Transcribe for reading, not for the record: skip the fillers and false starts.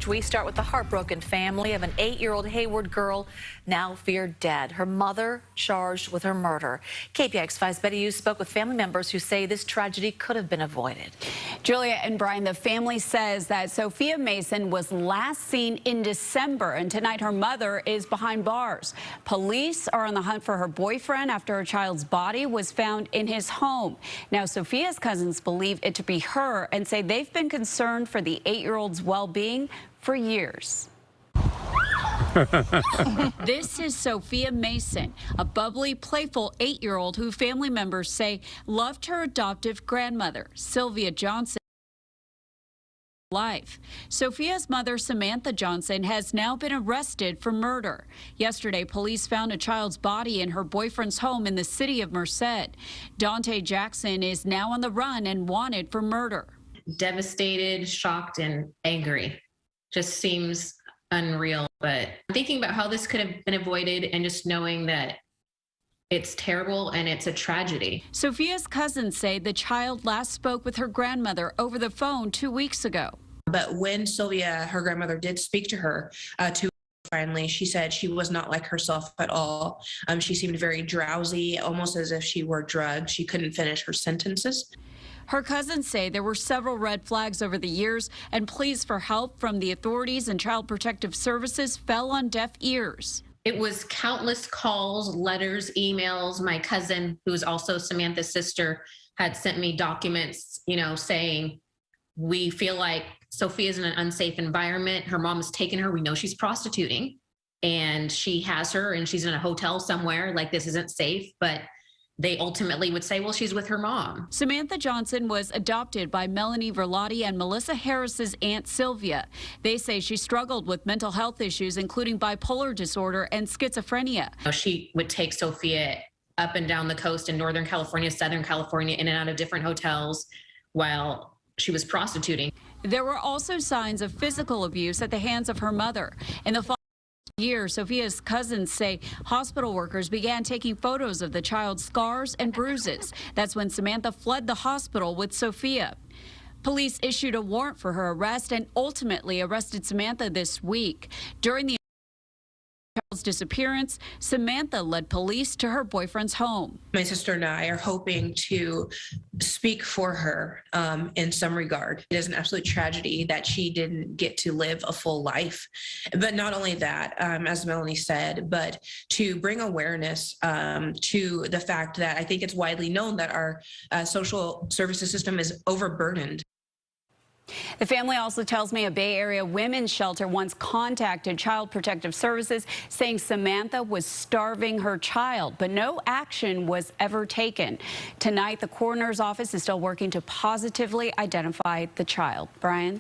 We start with the heartbroken family of an 8-year-old Hayward girl now feared dead. Her mother charged with her murder. KPIX 5's Betty Hughes spoke with family members who say this tragedy could have been avoided. Julia and Brian, the family says that Sophia Mason was last seen in December, and tonight her mother is behind bars. Police are on the hunt for her boyfriend after her child's body was found in his home. Now, Sophia's cousins believe it to be her and say they've been concerned for the 8-year-old's well-being for years. This is Sophia Mason, a bubbly, playful 8-year-old who family members say loved her adoptive grandmother, Sylvia Johnson. Life. Sophia's mother, Samantha Johnson, has now been arrested for murder. Yesterday, police found a child's body in her boyfriend's home in the city of Merced. Dante Jackson is now on the run and wanted for murder. Devastated, shocked, and angry. Just seems unreal. But thinking about how this could have been avoided and just knowing that it's terrible and it's a tragedy. Sophia's cousins say the child last spoke with her grandmother over the phone 2 weeks ago. But when Sylvia, her grandmother, did speak to her finally, she said she was not like herself at all. She seemed very drowsy, almost as if she were drugged. She couldn't finish her sentences. Her cousins say there were several red flags over the years, and pleas for help from the authorities and Child Protective Services fell on deaf ears. It was countless calls, letters, emails. My cousin, who is also Samantha's sister, had sent me documents, saying, we feel like Sophia's in an unsafe environment. Her mom has taken her. We know she's prostituting and she has her and she's in a hotel somewhere. Like, this isn't safe. But they ultimately would say, well, she's with her mom. Samantha Johnson was adopted by Melanie Verlotti and Melissa Harris's aunt Sylvia. They say she struggled with mental health issues, including bipolar disorder and schizophrenia. She would take Sophia up and down the coast in Northern California, Southern California, in and out of different hotels while she was prostituting. There were also signs of physical abuse at the hands of her mother. In the year, Sophia's cousins say hospital workers began taking photos of the child's scars and bruises. That's when Samantha fled the hospital with Sophia. Police issued a warrant for her arrest and ultimately arrested Samantha this week. During the child's disappearance, Samantha led police to her boyfriend's home. My sister and I are hoping to speak for her in some regard. It is an absolute tragedy that she didn't get to live a full life. But not only that, as Melanie said, but to bring awareness to the fact that I think it's widely known that our social services system is overburdened. The family also tells me a Bay Area women's shelter once contacted Child Protective Services saying Samantha was starving her child, but no action was ever taken. Tonight, the coroner's office is still working to positively identify the child. Brian?